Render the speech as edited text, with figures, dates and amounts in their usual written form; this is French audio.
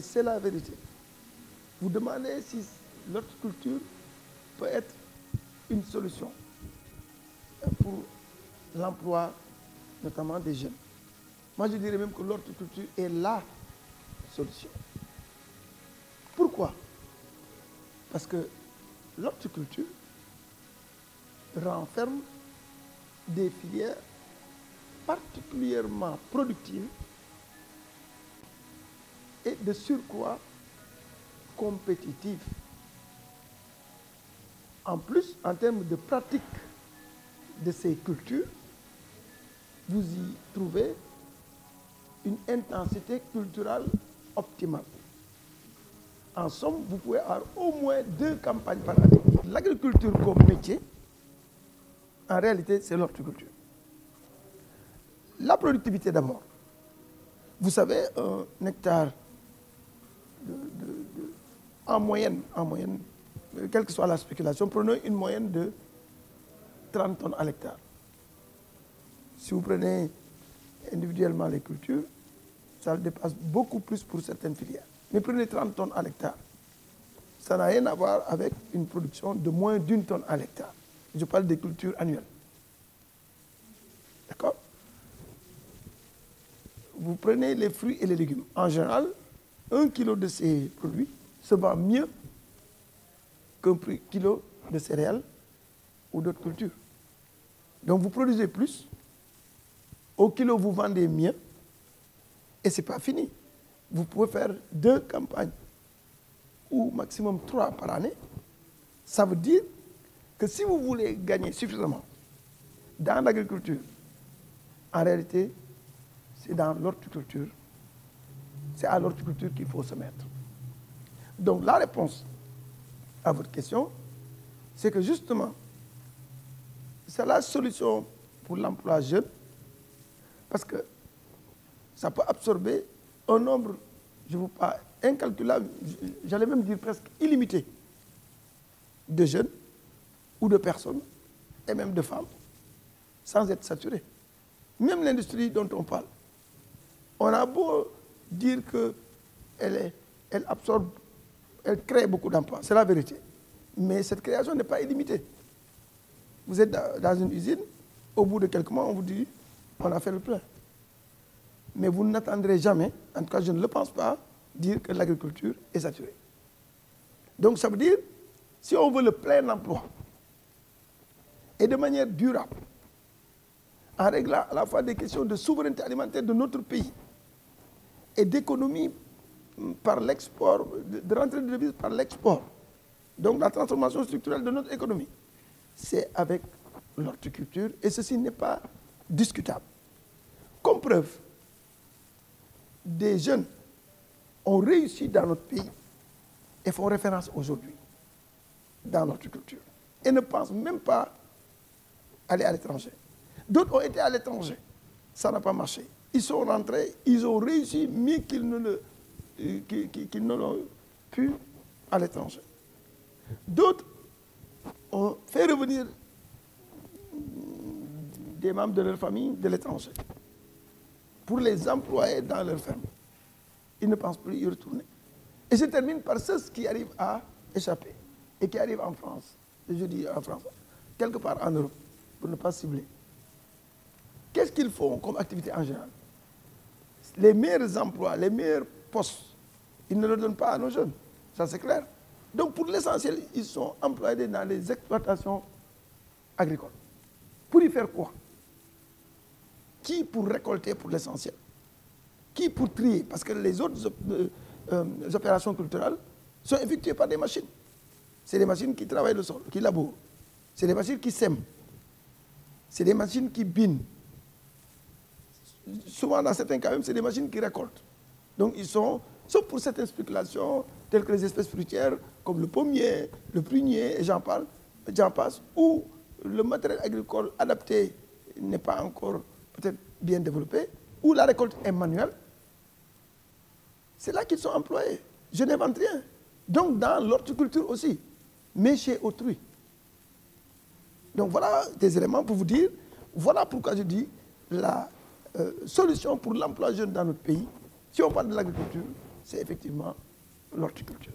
c'est la vérité. Vous demandez si l'horticulture peut être une solution pour l'emploi, notamment des jeunes. Moi, je dirais même que l'horticulture est la solution. Pourquoi? Parce que l'horticulture renferme des filières particulièrement productives et de surcroît compétitives. En plus, en termes de pratique de ces cultures, vous y trouvez une intensité culturelle optimale. En somme, vous pouvez avoir au moins 2 campagnes par année. L'agriculture comme métier, en réalité, c'est l'horticulture. La productivité d'abord. Vous savez, un hectare, en moyenne, quelle que soit la spéculation, prenons une moyenne de 30 tonnes à l'hectare. Si vous prenez individuellement les cultures, ça dépasse beaucoup plus pour certaines filières. Mais prenez 30 tonnes à l'hectare. Ça n'a rien à voir avec une production de moins d'1 tonne à l'hectare. Je parle des cultures annuelles. D'accord? Vous prenez les fruits et les légumes. En général, 1 kilo de ces produits se vend mieux qu'un kilo de céréales ou d'autres cultures. Donc vous produisez plus, au kilo vous vendez mieux, et ce n'est pas fini. Vous pouvez faire 2 campagnes, ou maximum 3 par année. Ça veut dire que si vous voulez gagner suffisamment dans l'agriculture, en réalité, c'est dans l'horticulture. C'est à l'horticulture qu'il faut se mettre. Donc la réponse à votre question, c'est que justement, c'est la solution pour l'emploi jeune, parce que ça peut absorber un nombre, je ne veux pas, incalculable, j'allais même dire presque illimité, de jeunes ou de personnes, et même de femmes, sans être saturé. Même l'industrie dont on parle, on a beau dire qu'elle absorbe, elle crée beaucoup d'emplois, c'est la vérité. Mais cette création n'est pas illimitée. Vous êtes dans une usine, au bout de quelques mois, on vous dit, on a fait le plein. Mais vous n'attendrez jamais, en tout cas je ne le pense pas, dire que l'agriculture est saturée. Donc ça veut dire, si on veut le plein emploi, et de manière durable, en réglant à la fois des questions de souveraineté alimentaire de notre pays, et d'économie par l'export, de rentrée de devises par l'export, donc la transformation structurelle de notre économie, c'est avec l'horticulture, et ceci n'est pas discutable. Comme preuve, des jeunes ont réussi dans notre pays et font référence aujourd'hui dans l'horticulture et ne pensent même pas aller à l'étranger. D'autres ont été à l'étranger, ça n'a pas marché. Ils sont rentrés, ils ont réussi mieux qu'ils ne l'ont pu à l'étranger. D'autres ont fait revenir des membres de leur famille de l'étranger pour les employer dans leur ferme. Ils ne pensent plus y retourner. Et je termine par ceux qui arrivent à échapper et qui arrivent en France. Et je dis en France, quelque part en Europe, pour ne pas cibler. Qu'est-ce qu'ils font comme activité en général? Les meilleurs emplois, les meilleurs postes, ils ne le donnent pas à nos jeunes. Ça c'est clair. Donc pour l'essentiel, ils sont employés dans les exploitations agricoles. Pour y faire quoi? Qui pour récolter pour l'essentiel? Qui pour trier? Parce que les autres opérations culturelles sont effectuées par des machines. C'est des machines qui travaillent le sol, qui labourent. C'est des machines qui sèment. C'est des machines qui binent. Souvent, dans certains cas même, c'est des machines qui récoltent. Donc, ils sont, sauf pour certaines spéculations, telles que les espèces fruitières, comme le pommier, le prunier, et j'en passe, où le matériel agricole adapté n'est pas encore peut-être bien développé, où la récolte est manuelle, c'est là qu'ils sont employés. Je n'invente rien. Donc, dans l'horticulture aussi, mais chez autrui. Donc, voilà des éléments pour vous dire, voilà pourquoi je dis la solution pour l'emploi jeune dans notre pays, si on parle de l'agriculture, c'est effectivement l'horticulture.